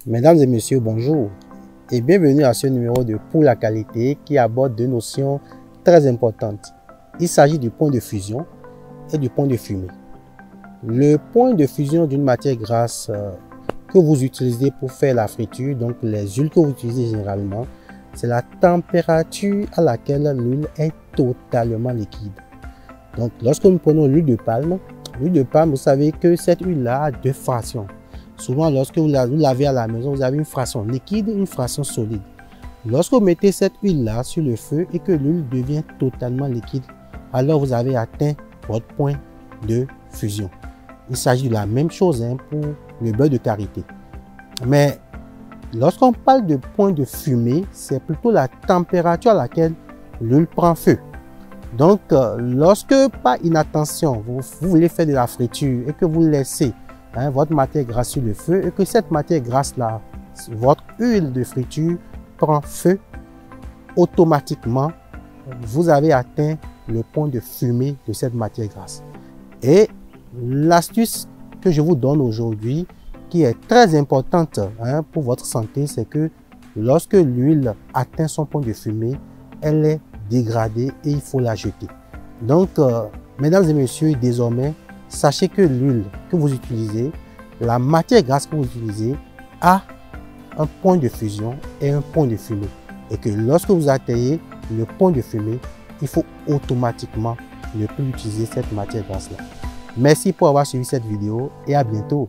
Mesdames et messieurs, bonjour et bienvenue à ce numéro de Pour la qualité qui aborde deux notions très importantes. Il s'agit du point de fusion et du point de fumée. Le point de fusion d'une matière grasse que vous utilisez pour faire la friture, donc les huiles que vous utilisez généralement, c'est la température à laquelle l'huile est totalement liquide. Donc lorsque nous prenons l'huile de palme, vous savez que cette huile-là a deux fractions. Souvent, lorsque vous lavez à la maison, vous avez une fraction liquide et une fraction solide. Lorsque vous mettez cette huile-là sur le feu et que l'huile devient totalement liquide, alors vous avez atteint votre point de fusion. Il s'agit de la même chose pour le beurre de karité. Mais lorsqu'on parle de point de fumée, c'est plutôt la température à laquelle l'huile prend feu. Donc, lorsque par inattention, vous voulez faire de la friture et que vous laissez votre matière grasse sur le feu et que cette matière grasse-là, votre huile de friture prend feu, automatiquement, vous avez atteint le point de fumée de cette matière grasse. Et l'astuce que je vous donne aujourd'hui, qui est très importante pour votre santé, c'est que lorsque l'huile atteint son point de fumée, elle est dégradée et il faut la jeter. Donc, mesdames et messieurs, désormais, sachez que l'huile que vous utilisez, la matière grasse que vous utilisez, a un point de fusion et un point de fumée. Et que lorsque vous atteignez le point de fumée, il faut automatiquement ne plus utiliser cette matière grasse-là. Merci pour avoir suivi cette vidéo et à bientôt.